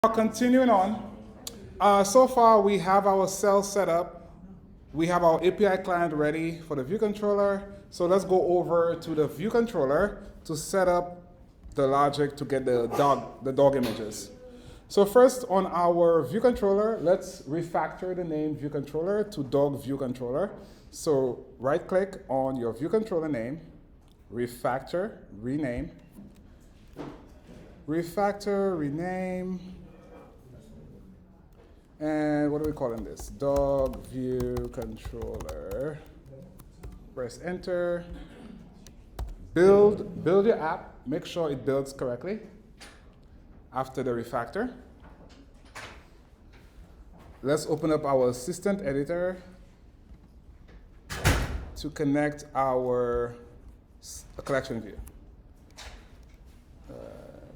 Continuing on, so far we have our cell set up. We have our API client ready for the view controller. So let's go over to the view controller to set up the logic to get the dog images. So first on our view controller, let's refactor the name view controller to dog view controller. So right click on your view controller name, refactor, rename, refactor, rename, and what are we calling this? Dog view controller. Press enter. Build your app. Make sure it builds correctly after the refactor. Let's open up our assistant editor to connect our collection view.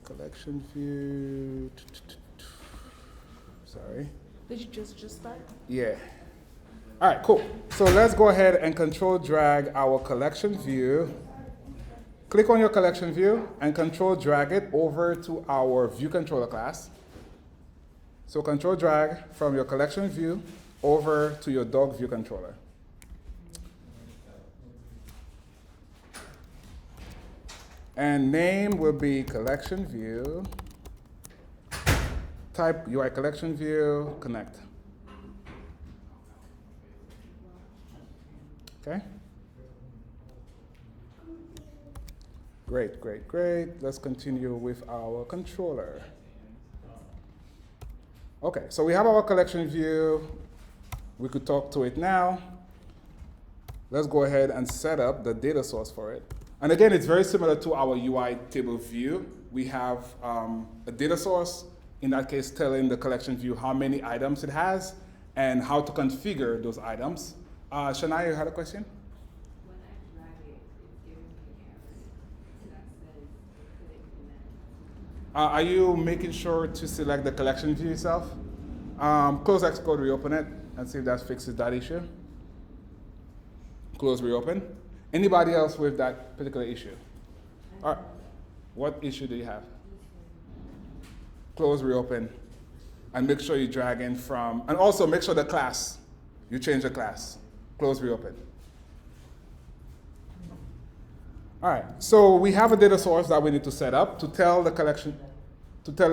Collection view. Sorry. Did you just start? Yeah. All right, cool. So let's go ahead and control drag our collection view. Click on your collection view and control drag it over to our view controller class. So control drag from your collection view over to your dog view controller. And name will be collection view. Type UICollectionView, connect. Okay? Great, great, great. Let's continue with our controller. Okay, so we have our collection view. We could talk to it now. Let's go ahead and set up the data source for it. And again, it's very similar to our UI table view. We have a data source, in that case telling the collection view how many items it has and how to configure those items. Shania, you had a question? When I drag it, it's giving me an error that says click Are you making sure to select the collection view itself? Close Xcode, reopen it, and see if that fixes that issue. Close, reopen. Anybody else with that particular issue? All right. What issue do you have? Close, reopen, and make sure you drag in from, and also make sure the class, you change the class. Close, reopen. All right, so we have a data source that we need to set up to tell the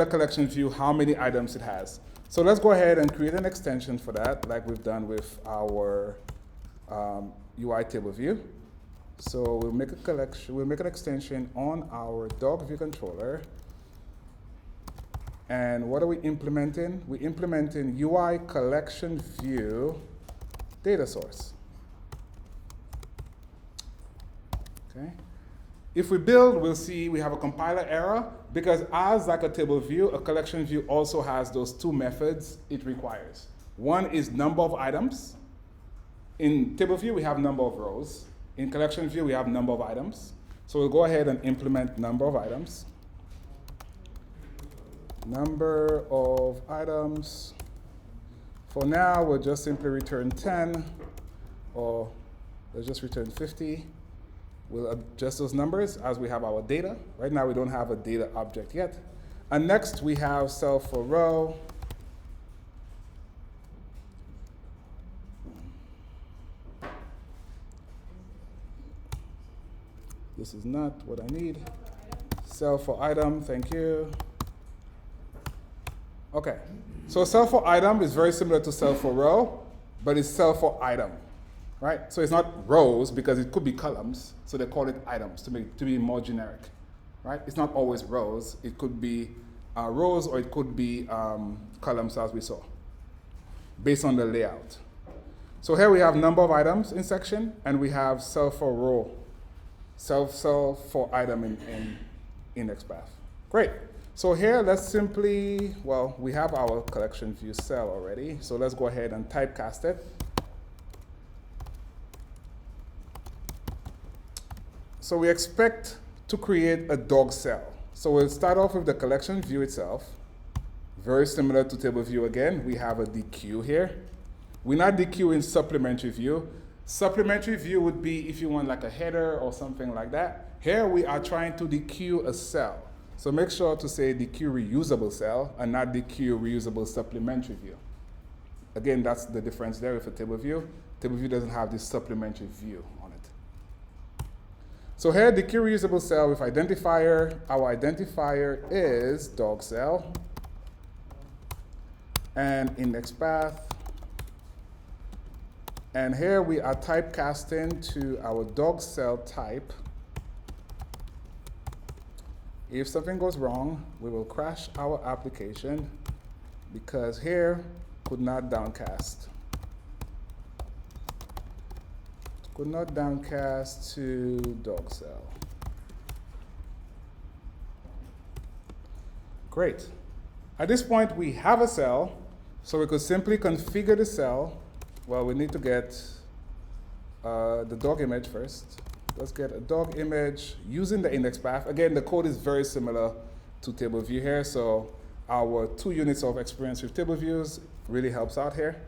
collection view how many items it has. So let's go ahead and create an extension for that, like we've done with our UI table view. So we'll make an extension on our dog view controller. And what are we implementing? We're implementing UICollectionView data source. Okay. If we build, we'll see we have a compiler error because as like a table view, a collection view also has those two methods it requires. One is number of items. In table view, we have number of rows. In collection view, we have number of items. So we'll go ahead and implement number of items. Number of items. For now, we'll just simply return 10, or let's just return 50. We'll adjust those numbers as we have our data. Right now, we don't have a data object yet. And next, we have cell for row. This is not what I need. Cell for item, thank you. Okay, so cell for item is very similar to cell for row, but it's cell for item, right? So it's not rows because it could be columns, so they call it items to be more generic, right? It's not always rows. It could be rows or it could be columns as we saw, based on the layout. So here we have number of items in section, and we have cell for row, cell for item in index path. Great. So here, let's simply, well, we have our collection view cell already, so let's go ahead and typecast it. So we expect to create a dog cell. So we'll start off with the collection view itself. Very similar to table view again, we have a DQ here. We're not DQing supplementary view. Supplementary view would be if you want like a header or something like that. Here we are trying to DQ a cell. So make sure to say DQ reusable cell and not DQ reusable supplementary view. Again, that's the difference there with a table view. Table view doesn't have this supplementary view on it. So here, DQ reusable cell with identifier. Our identifier is dog cell and index path. And here we are typecasting to our dog cell type. If something goes wrong, we will crash our application because here could not downcast. Could not downcast to dog cell. Great. At this point, we have a cell, so we could simply configure the cell. Well, we need to get the dog image first. Let's get a dog image using the index path. Again, the code is very similar to table view here, so our 2 units of experience with table views really helps out here.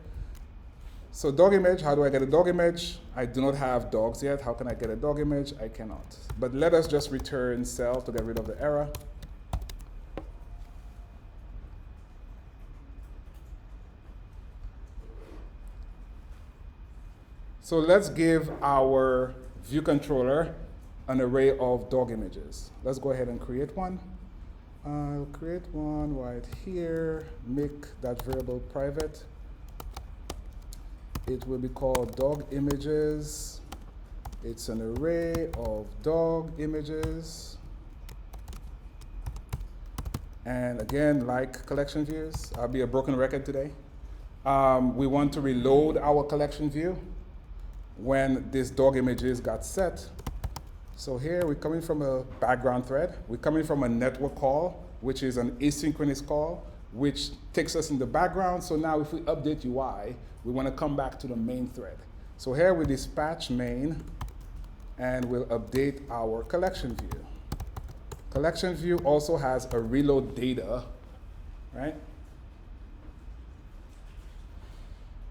So dog image, how do I get a dog image? I do not have dogs yet. How can I get a dog image? I cannot. But let us just return cell to get rid of the error. So let's give our view controller an array of dog images. Let's go ahead and create one. I'll create one right here, make that variable private. It will be called dog images. It's an array of dog images. And again, like collection views, I'll be a broken record today. We want to reload our collection view when this dog images got set. So here we're coming from a background thread. We're coming from a network call, which is an asynchronous call, which takes us in the background. So now if we update UI, we want to come back to the main thread. So here we dispatch main, and we'll update our collection view. Collection view also has a reload data, right?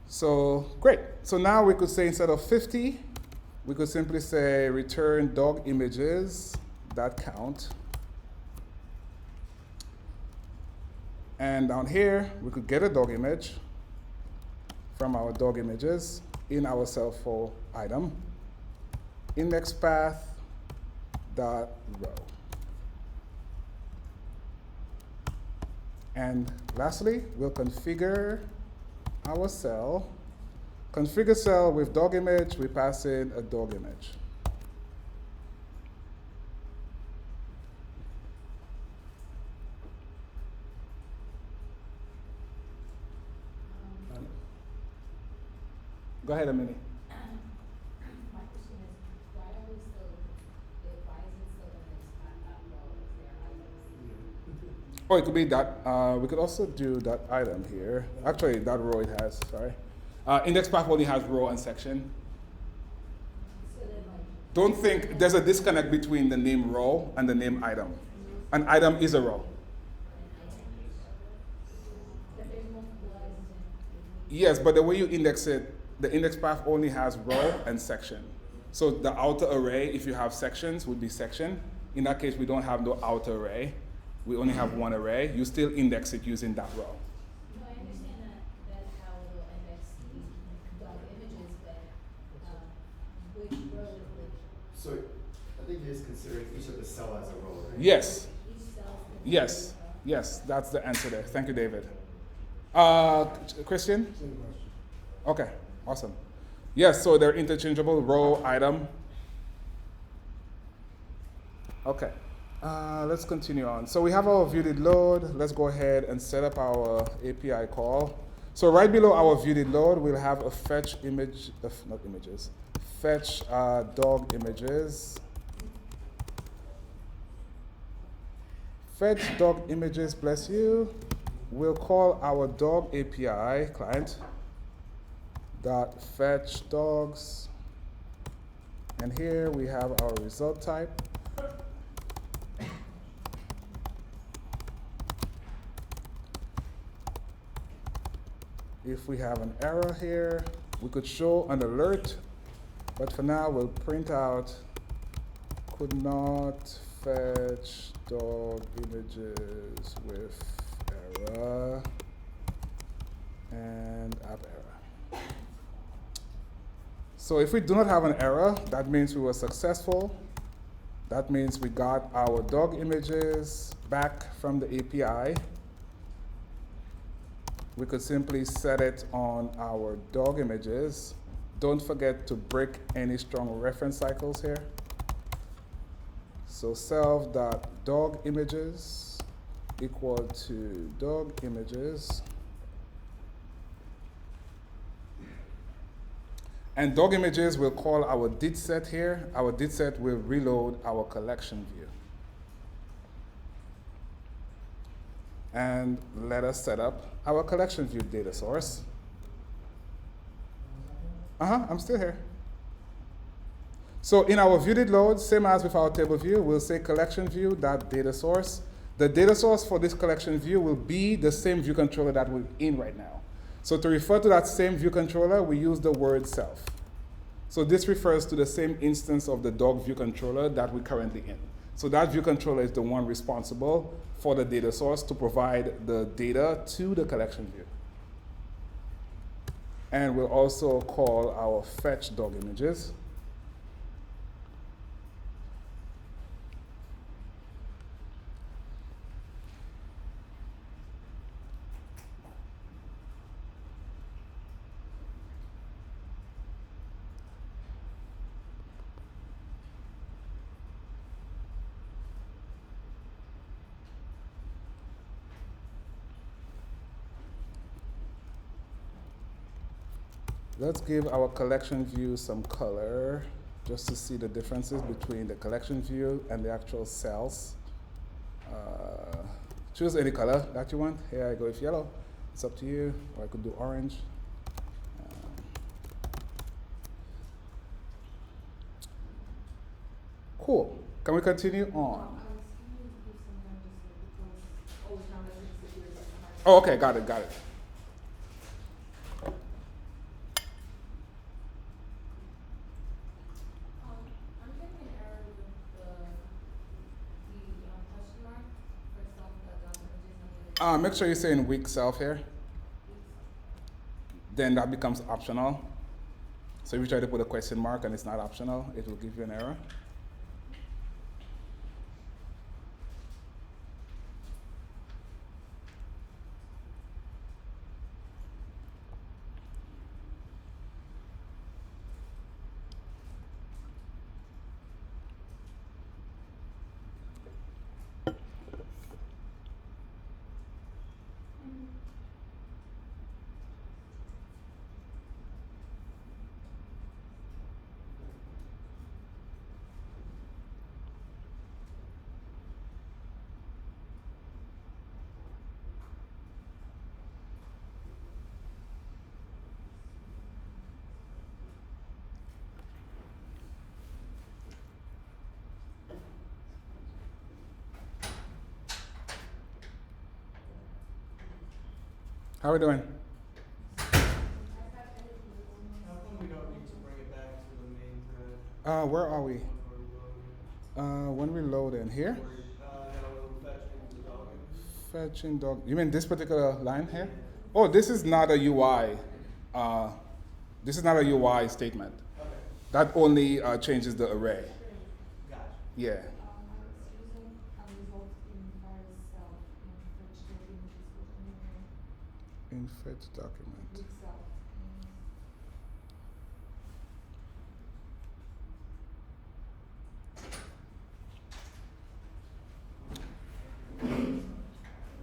So great. So now we could say instead of 50, we could simply say return dog images that count. And down here, we could get a dog image from our dog images in our cell for item, index path dot row. And lastly, we'll configure our cell. Configure cell with dog image, we pass in a dog image. Go ahead, Amini. My question is, why are we still, why is it still in this that role? Is there items? Oh, it could be that. We could also do that item here. Actually, that row it has, sorry. Index path only has row and section. So then like, Don't think there's a disconnect between the name row and the name item. An item is a row. if there's multiple items Yes, but the way you index it, the index path only has row and section. So the outer array, if you have sections, would be section. In that case, we don't have no outer array. We only have one array. You still index it using that row. No, I understand that how it will index the dog images, but which row is which? So I think it is considering each of the cell as a row, right? Yes, Each cell. yes, yes, that's the answer there. Thank you, David. Christian? Okay, awesome. Yes, so they're interchangeable, row, item. Okay, let's continue on. So we have our view did load. Let's go ahead and set up our API call. So right below our view did load, we'll have a fetch image, not images, fetch dog images. Fetch dog images, bless you. We'll call our dog API client dot fetch dogs, and here we have our result type. If we have an error here, we could show an alert, but for now we'll print out could not fetch dog images with error and app error. So if we do not have an error, that means we were successful. That means we got our dog images back from the API. We could simply set it on our dog images. Don't forget to break any strong reference cycles here. So self.dogimages equal to dog images. And dog images will call our did set here. Our did set will reload our collection view. And let us set up our collection view data source. I'm still here. So in our view did load, same as with our table view, we'll say collection view data source. The data source for this collection view will be the same view controller that we're in right now. So to refer to that same view controller, we use the word self. So this refers to the same instance of the dog view controller that we're currently in. So that view controller is the one responsible for the data source to provide the data to the collection view. And we'll also call our fetch dog images. Let's give our collection view some color just to see the differences between the collection view and the actual cells. Choose any color that you want. Here I go with yellow. It's up to you. Or I could do orange. Cool. Can we continue on? Oh, okay, got it. Make sure you're saying weak self here. Then that becomes optional. So if you try to put a question mark and it's not optional, it will give you an error. How are we doing? How come we don't need to bring it back to the main thread? Where are we? When we load in here? Fetching dog. You mean this particular line here? Oh, this is not a UI. This is not a UI statement. Okay. That only changes the array. Gotcha. Yeah. In fetch document.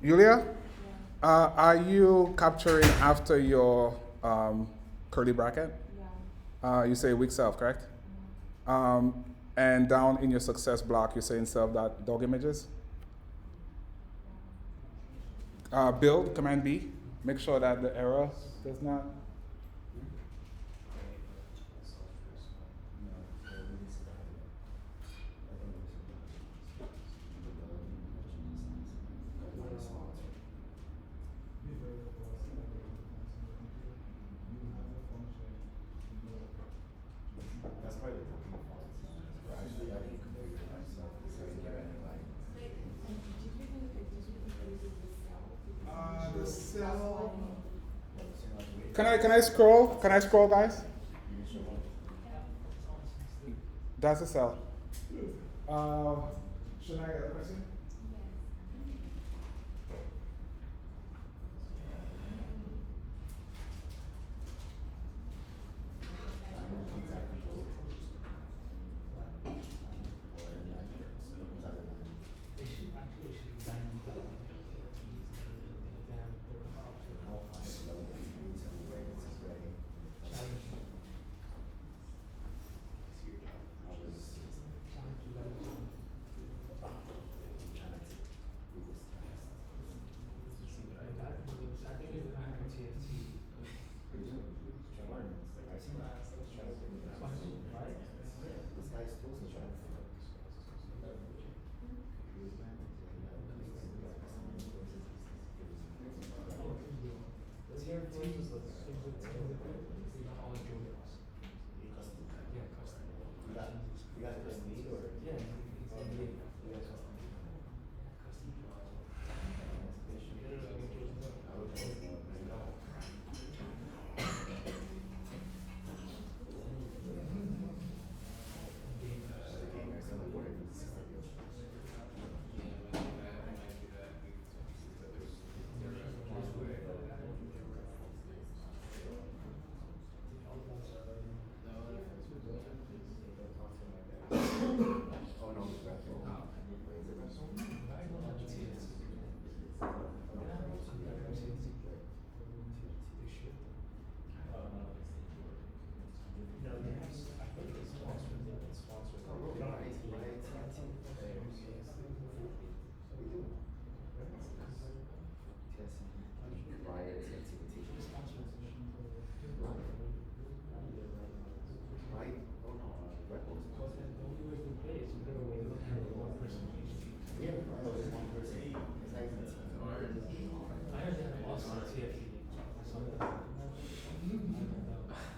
Yulia, are you capturing after your curly bracket? Yeah. You say weak self, correct? And down in your success block, you're saying self.dog images? Build, command B. Make sure that the error does not. That's probably the cooking fault. Actually, I didn't configure it myself, so I get it. Can I scroll? Can I scroll, guys? That's a cell. Should I get a question?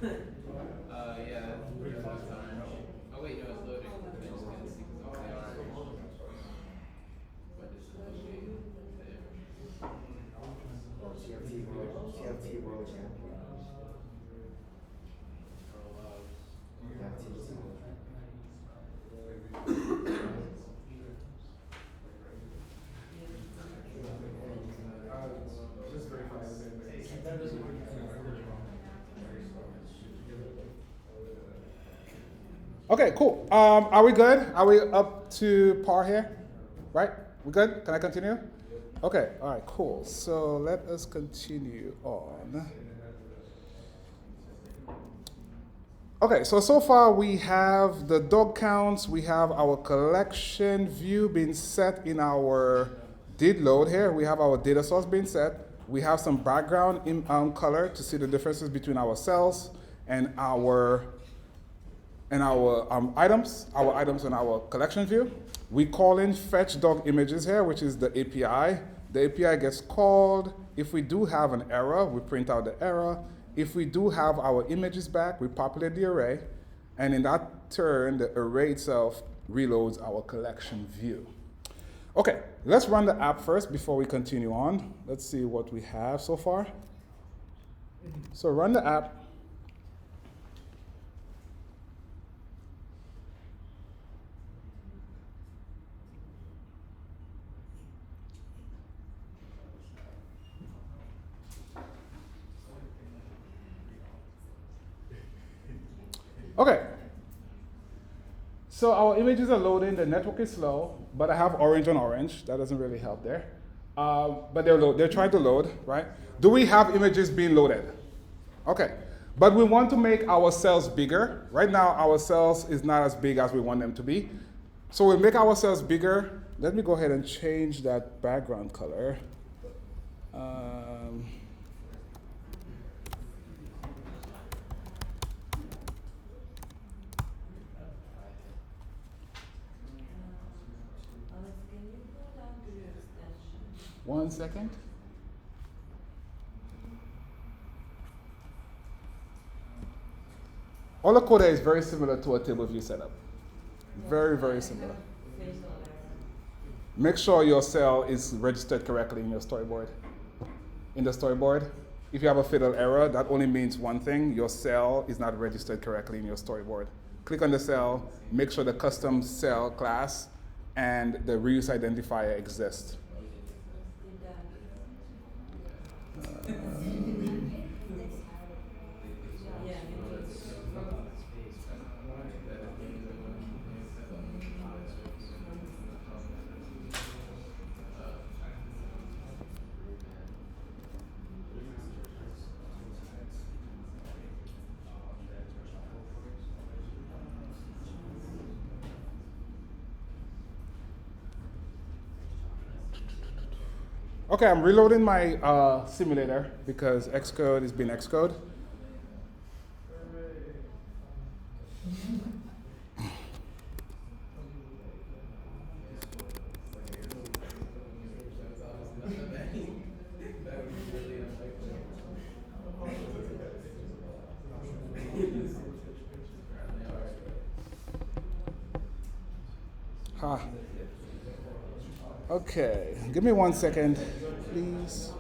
Yeah, pretty fast time. Oh wait, no, it's loading. I just can't see because they are. But this is located the image. TFT World Champion. Just verify the same thing. Okay, cool. Are we good? Are we up to par here? Right? We good? Can I continue? Okay, all right, cool. So let us continue on. Okay, so far we have the dog counts, we have our collection view being set in our did load here. We have our data source being set. We have some background in color to see the differences between our cells and our items in our collection view. We call in fetch dog images here, which is the API. The API gets called. If we do have an error, we print out the error. If we do have our images back, we populate the array. And in that turn, the array itself reloads our collection view. Okay, let's run the app first before we continue on. Let's see what we have so far. So run the app. Okay, so our images are loading, the network is slow, but I have orange on orange. That doesn't really help there. But they're trying to load, right? Do we have images being loaded? Okay, but we want to make our cells bigger. Right now, our cells is not as big as we want them to be. So we'll make our cells bigger. Let me go ahead and change that background color. One second. All the code is very similar to a table view setup. Very, very similar. Make sure your cell is registered correctly in your storyboard. in the storyboard. If you have a fatal error, that only means one thing: your cell is not registered correctly in your storyboard. Click on the cell, make sure the custom cell class and the reuse identifier exist. Okay, I'm reloading my simulator because Xcode is being Xcode. Okay, give me 1 second, please.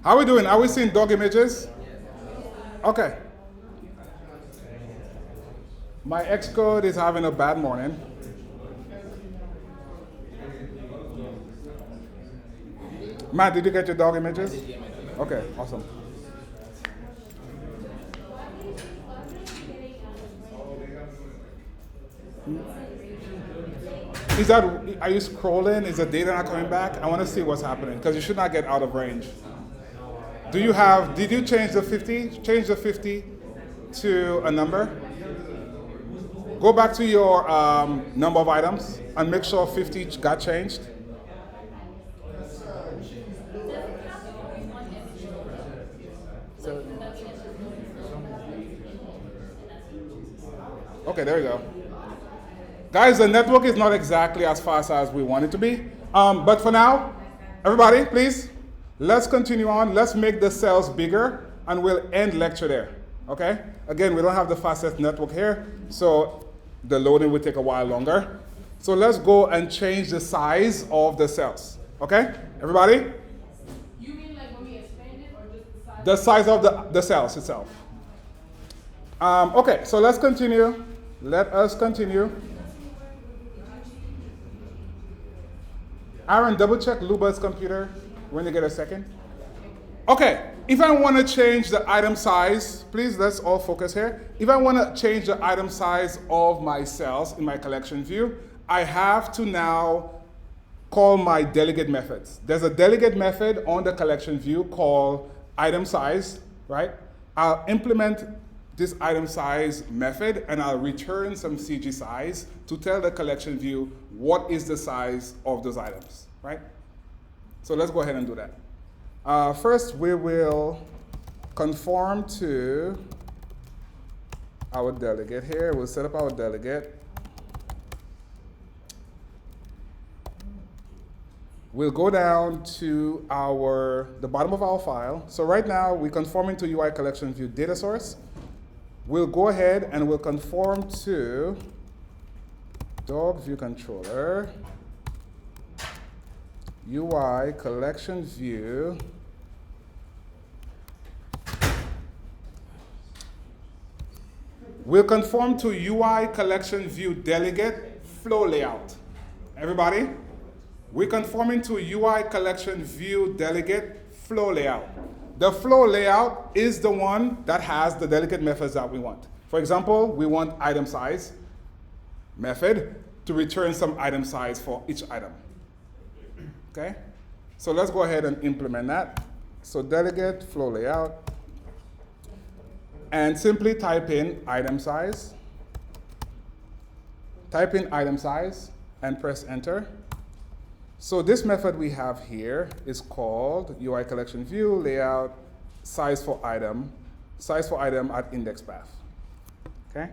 How are we doing? Are we seeing dog images? Okay. My Xcode is having a bad morning. Matt, did you get your dog images? Okay, awesome. Is that, are you scrolling? Is the data not coming back? I want to see what's happening because you should not get out of range. Do you have, did you change the 50? Change the 50 to a number. Go back to your number of items and make sure 50 got changed. Okay, there we go. Guys, the network is not exactly as fast as we want it to be. But for now, everybody, please, let's continue on. Let's make the cells bigger, and we'll end lecture there. Okay? Again, we don't have the fastest network here, so the loading will take a while longer. So let's go and change the size of the cells. Okay? Everybody? You mean like when we expand it, or just the size? The size of the cells itself. Okay, so let's continue. Let us continue. Aaron, double check Luba's computer when you get a second. Okay, if I want to change the item size, please let's all focus here. If I want to change the item size of my cells in my collection view, I have to now call my delegate methods. There's a delegate method on the collection view called item size, right? I'll implement this item size method and I'll return some CG size to tell the collection view what is the size of those items, right? So let's go ahead and do that. First, we will conform to our delegate here. We'll set up our delegate. We'll go down to the bottom of our file. So right now, we're conforming to UICollectionView data source. We'll go ahead and we'll conform to dog view controller, UI collection view, we'll conform to UI collection view delegate flow layout. Everybody? We're conforming to UI collection view delegate flow layout. The flow layout is the one that has the delegate methods that we want. For example, we want item size method to return some item size for each item. Okay? So let's go ahead and implement that. So delegate flow layout. And simply type in item size. Type in item size and press enter. So this method we have here is called UI collection view layout size for item at index path. Okay?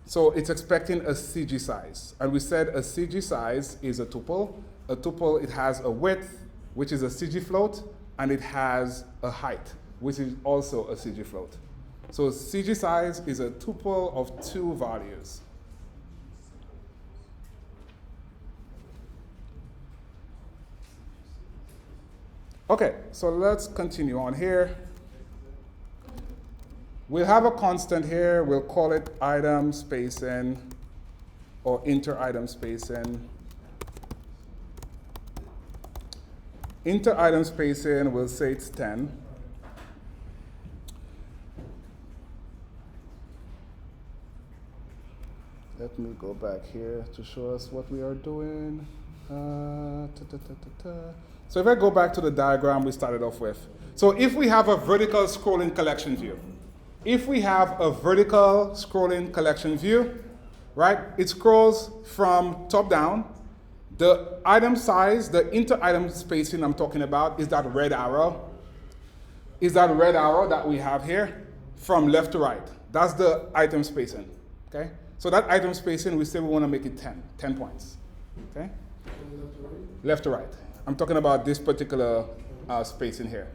So it's expecting a CG size. And we said a CG size is a tuple. A tuple, it has a width, which is a CG float, and it has a height, which is also a CG float. So CG size is a tuple of 2 values. Okay, so let's continue on here. We'll have a constant here. We'll call it item spacing or inter-item spacing. Inter-item spacing, we'll say it's 10. Let me go back here to show us what we are doing. So if I go back to the diagram we started off with. So if we have a vertical scrolling collection view, right, it scrolls from top down. The item size, the inter-item spacing I'm talking about is that red arrow. Is that red arrow that we have here from left to right. That's the item spacing, okay? So that item spacing, we say we want to make it 10 points, okay? Left to right. I'm talking about this particular spacing here.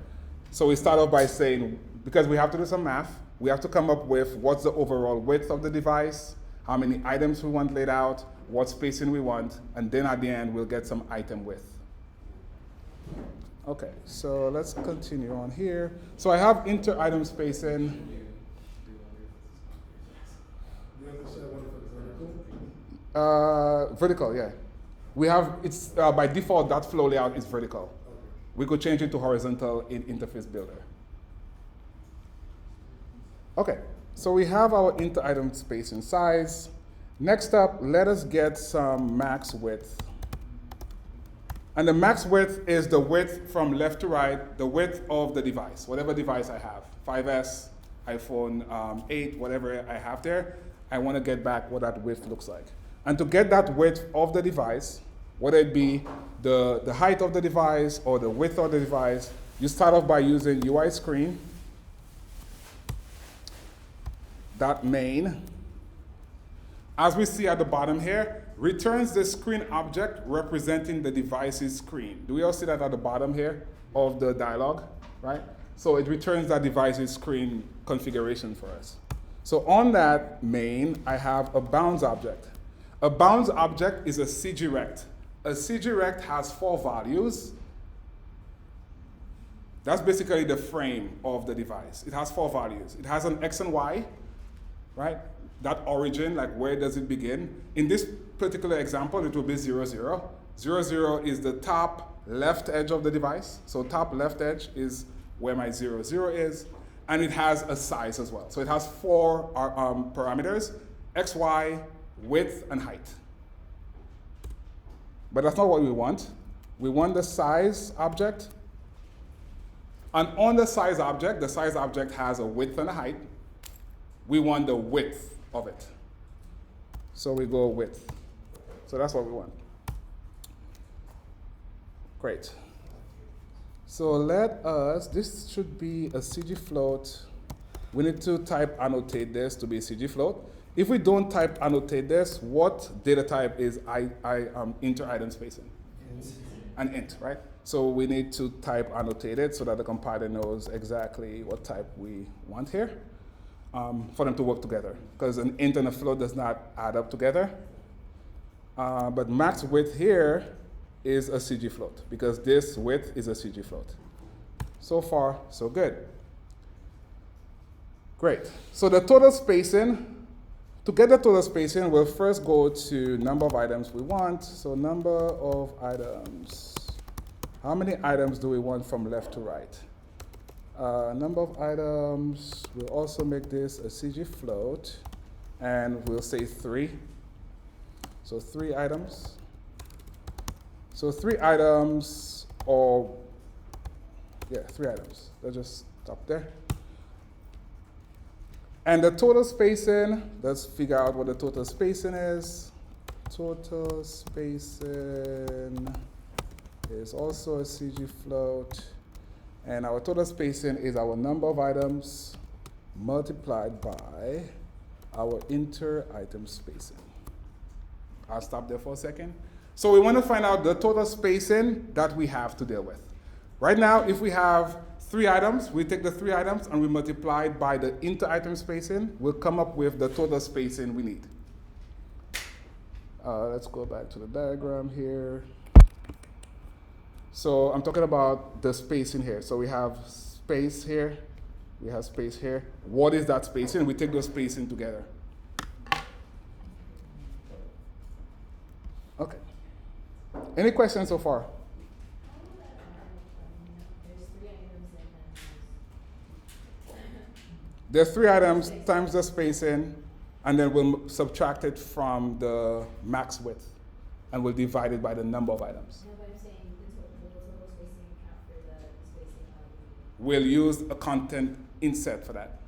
So we start off by saying, because we have to do some math, we have to come up with what's the overall width of the device, how many items we want laid out, what spacing we want, and then at the end we'll get some item width. Okay, so let's continue on here. So I have inter-item spacing. Vertical, yeah. We have, it's by default, that flow layout is vertical. We could change it to horizontal in Interface Builder. Okay, so we have our inter-item spacing size. Next up, let us get some max width. And the max width is the width from left to right, the width of the device, whatever device I have, 5S, iPhone 8, whatever I have there, I want to get back what that width looks like. And to get that width of the device, whether it be the height of the device or the width of the device, you start off by using UI screen, dot main. As we see at the bottom here, returns the screen object representing the device's screen. Do we all see that at the bottom here of the dialog, right? So it returns that device's screen configuration for us. So on that main, I have a bounds object. A bounds object is a CGRect. A CGRect has 4 values. That's basically the frame of the device. It has 4 values. It has an X and Y, right? That origin, like where does it begin? In this particular example, it will be 0, 0. 0, 0 is the top left edge of the device. So top left edge is where my 0, 0 is. And it has a size as well. So it has 4 parameters, X, Y, width, and height. But that's not what we want. We want the size object. And on the size object has a width and a height. We want the width of it. So we go width. So that's what we want. Great. So let us, this should be a CG float. We need to type annotate this to be CG float. If we don't type annotate this, what data type is inter-item spacing? An int, right? So we need to type annotated so that the compiler knows exactly what type we want here for them to work together. Because an int and a float does not add up together. But max width here is a CG float because this width is a CG float. So far, so good. Great. So the total spacing, to get the total spacing, we'll first go to number of items we want. So number of items. How many items do we want from left to right? Number of items, we'll also make this a CG float, and we'll say 3. So 3 items. So 3 items, or, yeah, 3 items. Let's just stop there. And the total spacing, let's figure out what the total spacing is. Total spacing is also a CG float. And our total spacing is our number of items multiplied by our inter-item spacing. I'll stop there for a second. So we want to find out the total spacing that we have to deal with, Right now, if we have 3 items, we take the 3 items and we multiply it by the inter-item spacing, we'll come up with the total spacing we need. Let's go back to the diagram here. So I'm talking about the spacing here. So we have space here, we have space here. What is that spacing? We take those spacing together. Okay. Any questions so far? There's 3 items There's 3 items and then times the spacing, and then we'll subtract it from the max width, and we'll divide it by the number of items. no, but I'm saying the total spacing account for the spacing of. We'll use a content inset for that.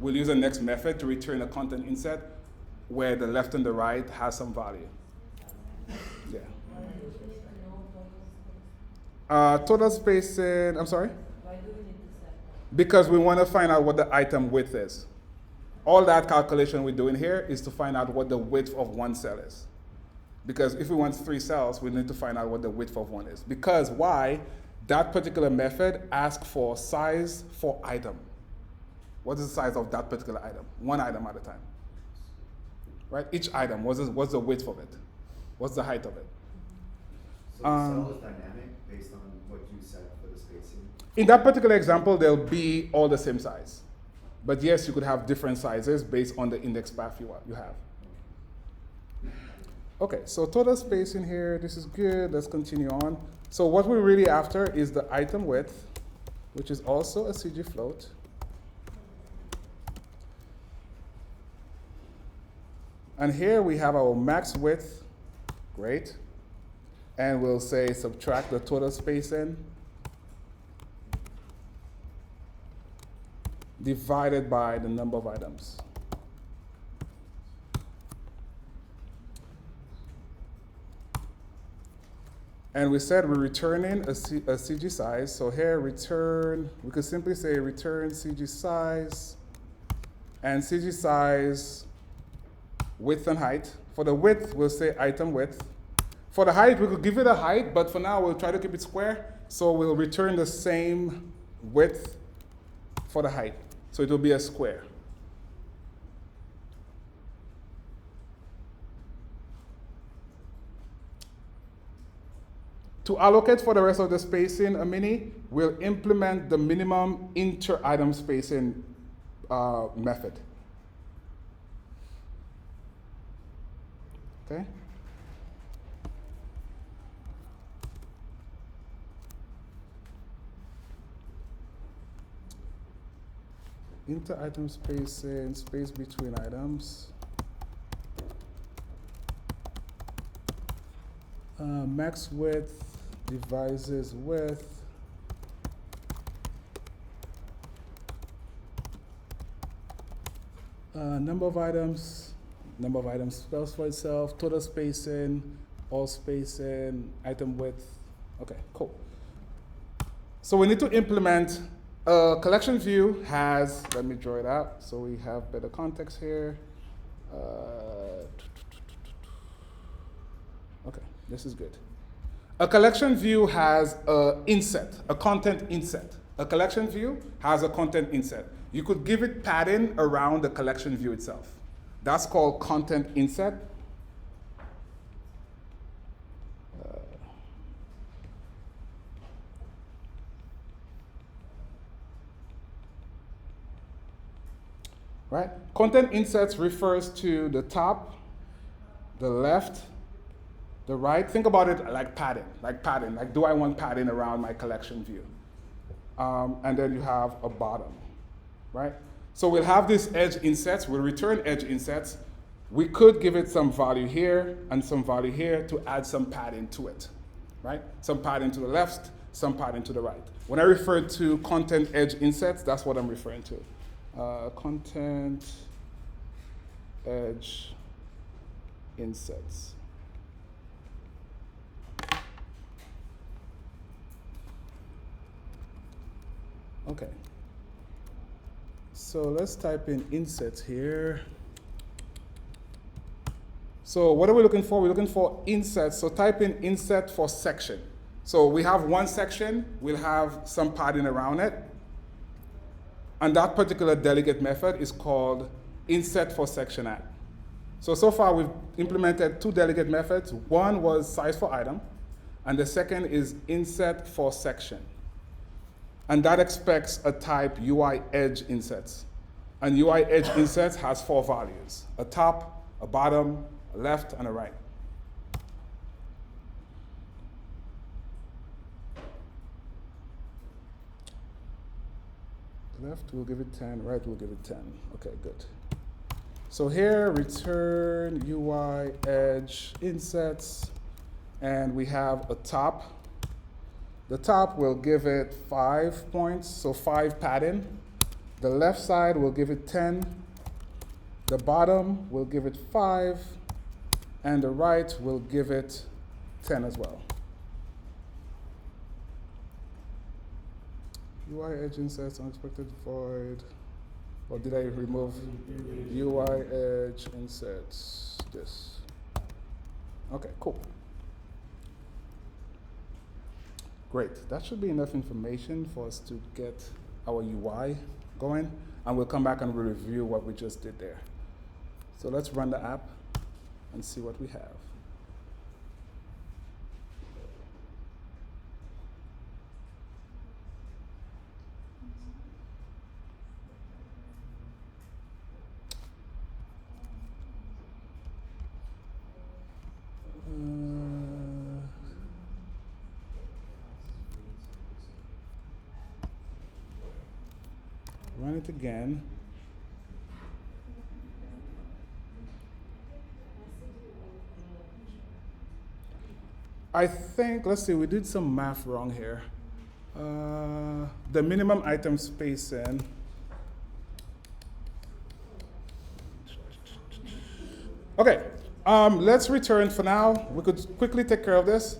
We'll use the next method to return a content inset where the left and the right has some value. Yeah. Total spacing, I'm sorry? Why do we need to set that? Because we want to find out what the item width is. All that calculation we're doing here is to find out what the width of one cell is. Because if we want 3 cells, we need to find out what the width of one is. Because why? That particular method asks for size for item. What is the size of that particular item? One item at a time. Right? Each item, what's the width of it? What's the height of it? So the cell is dynamic based on what you set for the spacing? In that particular example, they'll be all the same size. But yes, you could have different sizes based on the index path you have. Okay, so total spacing here, this is good. Let's continue on. So what we're really after is the item width, which is also a CG float. And here we have our max width, great. And we'll say subtract the total spacing divided by the number of items. And we said we're returning a CG size. So here return, we could simply say return CG size, and CG size width and height. For the width, we'll say item width. For the height, we could give it a height, but for now, we'll try to keep it square. So we'll return the same width for the height. So it will be a square. To allocate for the rest of the spacing a mini, we'll implement the minimum inter-item spacing method. Okay? Inter-item spacing, space between items. Max width, devices width. Number of items spells for itself. Total spacing, all spacing, item width. Okay, cool. So we need to implement collection view has, let me draw it out so we have better context here. Okay, this is good. A collection view has a inset, a content inset. A collection view has a content inset. You could give it padding around the collection view itself. That's called content inset. Right? Content insets refers to the top, the left, the right. Think about it like padding, like do I want padding around my collection view? And then you have a bottom, right? So we'll have these edge insets, we'll return edge insets. We could give it some value here and some value here to add some padding to it, right? Some padding to the left, some padding to the right. When I refer to content edge insets, that's what I'm referring to. Content edge insets. Okay. So let's type in insets here. So what are we looking for? We're looking for insets. So type in inset for section. So we have one section, we'll have some padding around it. And that particular delegate method is called inset for section at. So far we've implemented 2 delegate methods. One was size for item, and the second is inset for section. And that expects a type UI edge insets. And UI edge insets has 4 values: a top, a bottom, a left, and a right. Left will give it 10, right will give it 10. Okay, good. So here, return UI edge insets, and we have a top. The top will give it 5 points, so 5 padding. The left side will give it 10. The bottom will give it 5, and the right will give it 10 as well. UI edge insets, unexpected void. Or did I remove UI edge insets? This. Okay, cool. Great. That should be enough information for us to get our UI going, and we'll come back and we'll review what we just did there. So let's run the app and see what we have. Run it again. I think, let's see, we did some math wrong here. The minimum item spacing. Okay, let's return for now. We could quickly take care of this.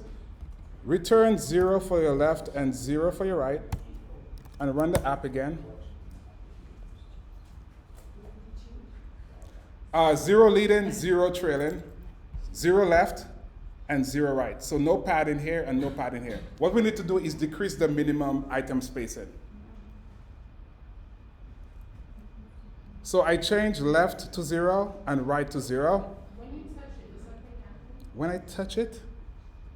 Return 0 for your left and 0 for your right, and run the app again. 0 leading, 0 trailing, 0 left, and 0 right. So no padding here and no padding here. What we need to do is decrease the minimum item spacing. So I change left to 0 and right to 0. When you touch it, does something happen? When I touch it,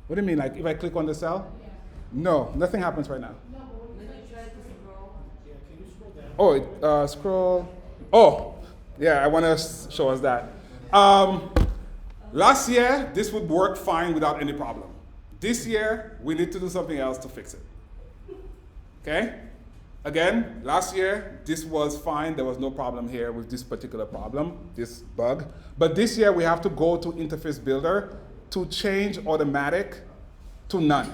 what do you mean? Like if I click on the cell? Yeah. No, nothing happens right now. No, but when you try to scroll. Yeah, can you scroll down? Oh, scroll. Oh, yeah, I want to show us that. Last year, this would work fine without any problem. This year, we need to do something else to fix it. Okay? Again, last year, this was fine. There was no problem here with this particular problem, this bug. But this year, we have to go to Interface Builder to change automatic to none.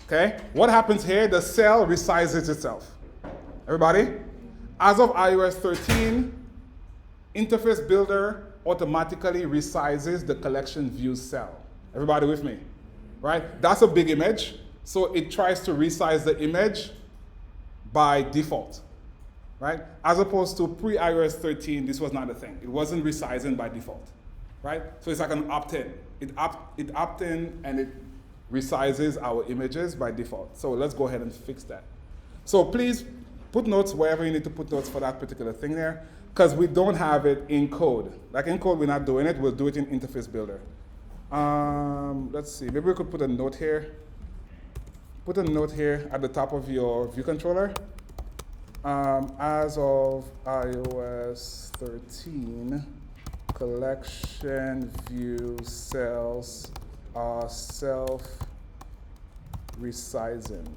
Okay? What happens here? The cell resizes itself. Everybody? As of iOS 13, Interface Builder automatically resizes the collection view cell. Everybody with me? Right? That's a big image, so it tries to resize the image by default. Right? As opposed to pre-iOS 13, this was not a thing. It wasn't resizing by default. Right? So it's like an opt-in. It opt-in and it resizes our images by default. So let's go ahead and fix that. So please put notes wherever you need to put notes for that particular thing there, because we don't have it in code. Like in code, we're not doing it. We'll do it in Interface Builder. Let's see. Maybe we could put a note here. Put a note here at the top of your view controller. As of iOS 13, collection view cells are self-resizing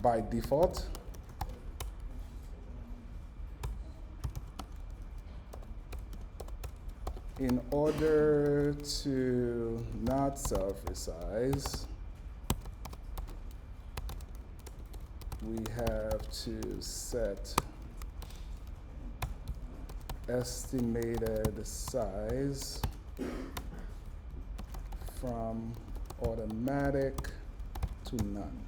by default. In order to not self-resize, we have to set estimated size from automatic to none.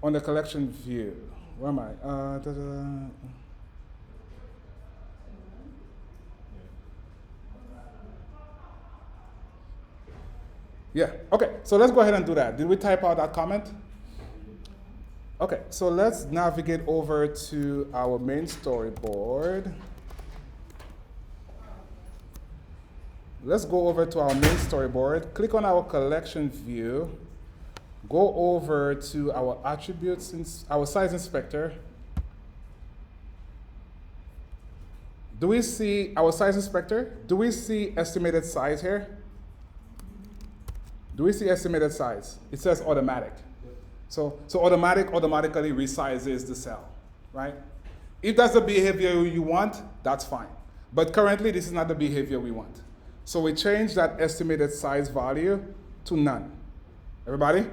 on the collection view. Where am I? Yeah, okay, so let's go ahead and do that. Did we type out that comment? Okay, so let's navigate over to our main storyboard. Let's go over to our main storyboard, click on our collection view, go over to our attributes, our size inspector. Do we see our size inspector? Do we see estimated size here? Do we see estimated size? It says automatic. So automatic automatically resizes the cell, right? If that's the behavior you want, that's fine. But currently, this is not the behavior we want. So we change that estimated size value to none. Everybody?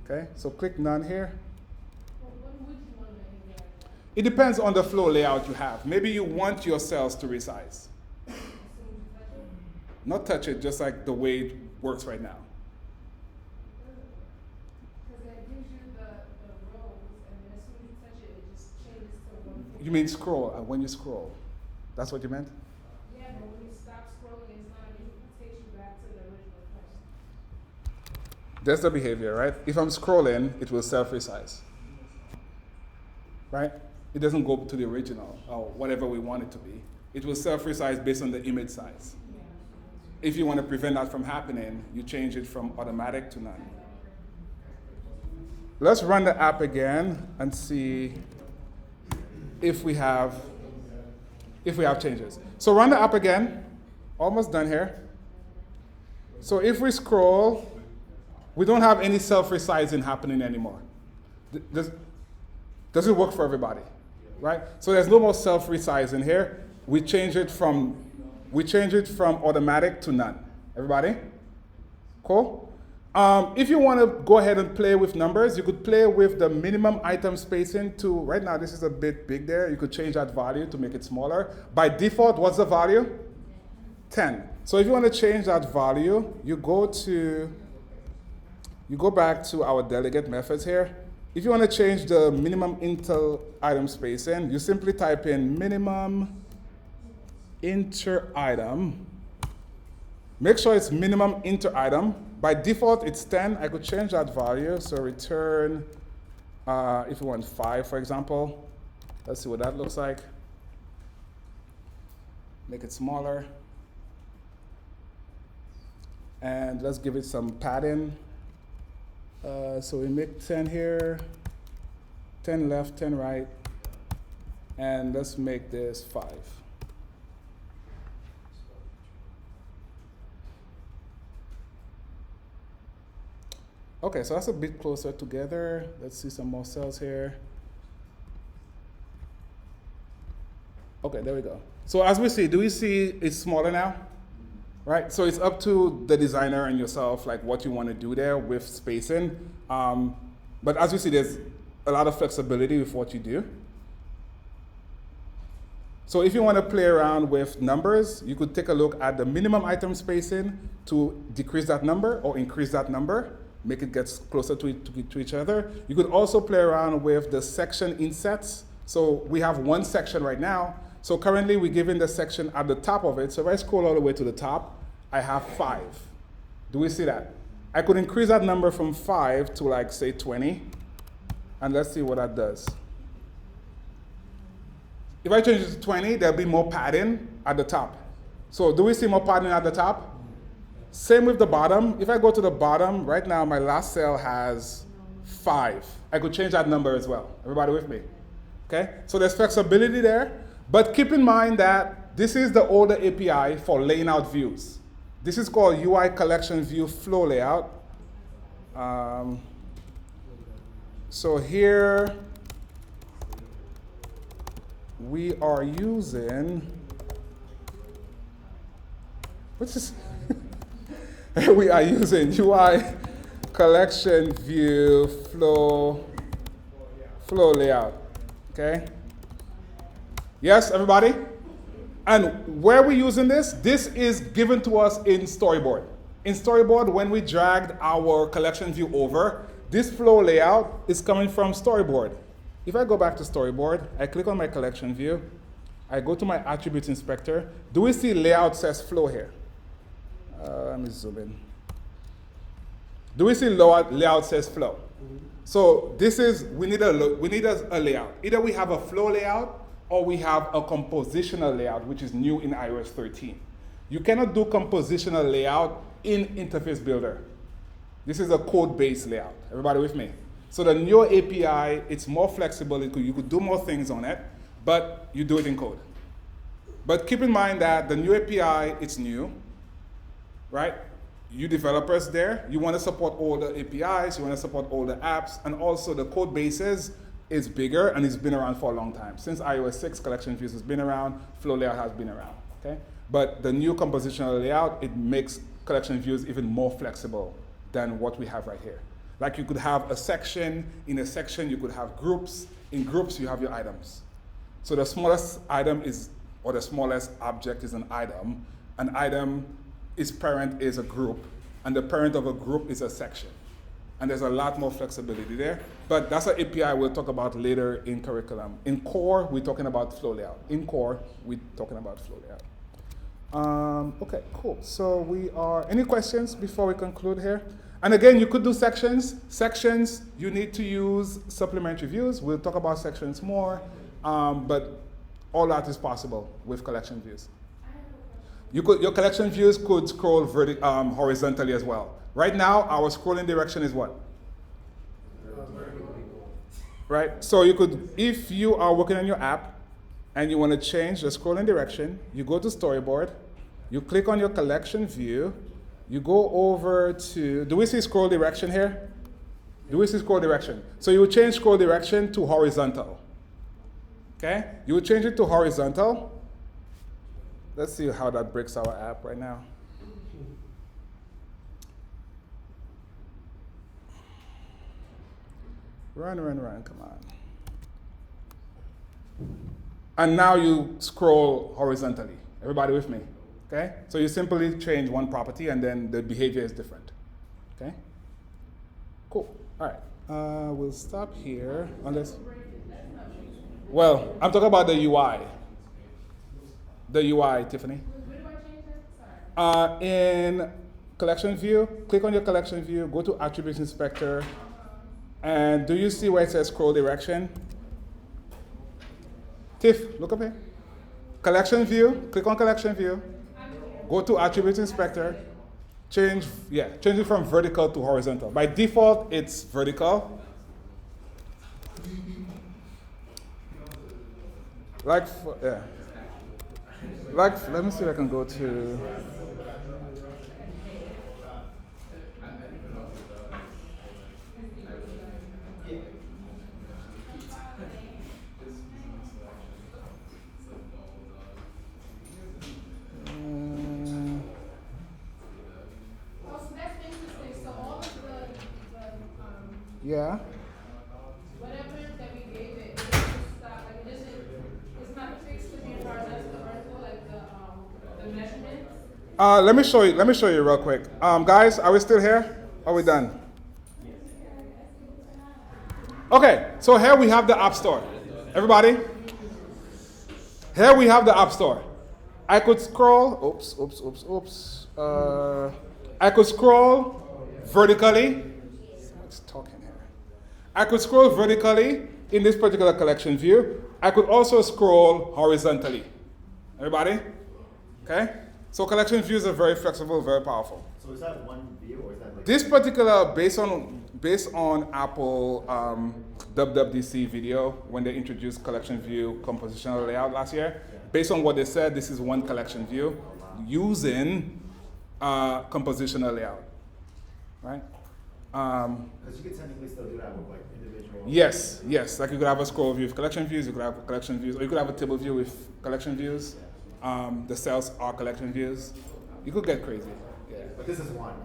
Okay, so click none here. When would you want to make it? It depends on the flow layout you have. Maybe you want your cells to resize. Not touch it, just like the way it works right now. Because it gives you the rows, and then as soon as you touch it, it just changes to one. You mean scroll, when you scroll. That's what you meant? Yeah, but when you stop scrolling, it takes you back to the original place. That's the behavior, right? If I'm scrolling, it will self-resize. Right? It doesn't go to the original, or whatever we want it to be. It will self-resize based on the image size. If you want to prevent that from happening, you change it from automatic to none. Let's run the app again and see if we have changes. So run the app again. Almost done here. So if we scroll, we don't have any self-resizing happening anymore. Does it work for everybody? Right? So there's no more self-resizing here. We change it from automatic to none. Everybody? Cool? If you want to go ahead and play with numbers, you could play with the minimum item spacing to, right now this is a bit big there. You could change that value to make it smaller. By default, what's the value? 10. So if you want to change that value, you go back to our delegate methods here. If you want to change the minimum inter item spacing, you simply type in minimum inter item. Make sure it's minimum inter item. By default, it's 10. I could change that value. So return, if you want 5, for example. Let's see what that looks like. Make it smaller. And let's give it some padding. So we make 10 here, 10 left, 10 right. And let's make this 5. Okay, so that's a bit closer together. Let's see some more cells here. Okay, there we go. So as we see, do we see it's smaller now? Right, so it's up to the designer and yourself, like what you want to do there with spacing. But as you see, there's a lot of flexibility with what you do. So if you want to play around with numbers, you could take a look at the minimum item spacing to decrease that number or increase that number, make it get closer to each other. You could also play around with the section insets. So we have one section right now. So currently we're giving the section at the top of it. So if I scroll all the way to the top, I have 5. Do we see that? I could increase that number from 5 to like say 20. And let's see what that does. If I change it to 20, there'll be more padding at the top. So do we see more padding at the top? Same with the bottom. If I go to the bottom, right now my last cell has 5. I could change that number as well. Everybody with me? Okay? So there's flexibility there. But keep in mind that this is the older API for laying out views. This is called UICollectionView flow layout. So here we are using, what's this? We are using UICollectionView flow layout, okay? Yes, everybody? And where are we using this? This is given to us in Storyboard. In Storyboard, when we dragged our collection view over, this flow layout is coming from storyboard. If I go back to storyboard, I click on my collection view, I go to my attributes inspector. Do we see layout says flow here? Let me zoom in. Do we see layout says flow? So this is, we need a layout. Either we have a flow layout or we have a compositional layout, which is new in iOS 13. You cannot do compositional layout in Interface Builder. This is a code-based layout. Everybody with me? So the newer API, it's more flexible. You could do more things on it, but you do it in code. But keep in mind that the new API, it's new, right? You developers there, you want to support all the APIs, you want to support all the apps, and also the code bases is bigger and it's been around for a long time. Since iOS 6, collection views has been around, flow layout has been around, okay? But the new compositional layout, it makes collection views even more flexible than what we have right here. Like you could have a section, in a section you could have groups, in groups you have your items. So the smallest item is, or the smallest object is an item. An item, its parent is a group, and the parent of a group is a section. And there's a lot more flexibility there, but that's an API we'll talk about later in curriculum. In core, we're talking about flow layout. In core, we're talking about flow layout. Okay, cool. So we are, any questions before we conclude here? And again, you could do sections. Sections, you need to use supplementary views. We'll talk about sections more, but all that is possible with collection views. Your collection views could scroll horizontally as well. Right now, our scrolling direction is what? Right? So you could, if you are working on your app and you want to change the scrolling direction, you go to storyboard, you click on your collection view, you go over to, do we see scroll direction here? Do we see scroll direction? So you would change scroll direction to horizontal. Okay? You would change it to horizontal. Let's see how that breaks our app right now. Run, come on. And now you scroll horizontally. Everybody with me? Okay? So you simply change one property and then the behavior is different. Okay? Cool. All right. We'll stop here unless. Well, I'm talking about the UI. The UI, Tiffany. Where do I change that? Sorry. In collection view, click on your collection view, go to attributes inspector, and do you see where it says scroll direction? Tiff, look up here. Collection view, click on collection view, go to attributes inspector, change it from vertical to horizontal. By default, it's vertical. Let me see if I can go to. Yeah. Whatever that we gave it, it doesn't stop. Like it doesn't. It's not fixed to be horizontal or vertical, like the measurements. Let me show you real quick. Guys, are we still here? Are we done? Okay. So here we have the App Store. Everybody. Here we have the App Store. I could scroll. Oops. I could scroll vertically. Someone's talking here. I could scroll vertically in this particular collection view. I could also scroll horizontally. Everybody? Okay? So collection views are very flexible, very powerful. So is that one view or is that like? This particular, based on Apple WWDC video, when they introduced collection view compositional layout last year, based on what they said, this is one collection view using compositional layout, right? Because you could technically still do that with like individual. Yes. Like you could have a scroll view with collection views, you could have collection views, or you could have a table view with collection views. The cells are collection views. You could get crazy. Yeah. But this is one.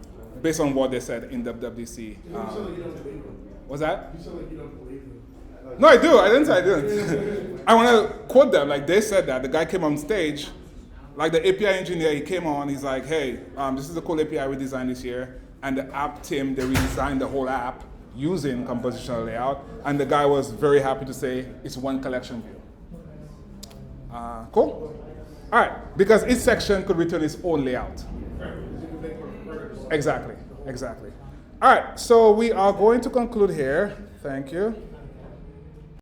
Based on what they said in WWDC. You sound like you don't believe them. What's that? You sound like you don't believe them. No, I do. I didn't say I didn't. I want to quote them. Like they said that. The guy came on stage, like the API engineer, he came on, he's like, hey, this is the cool API we designed this year. And the app team, they redesigned the whole app. using compositional layout, and the guy was very happy to say it's one collection view. Cool? All right, because each section could return its own layout. Exactly, exactly. All right, so we are going to conclude here. Thank you.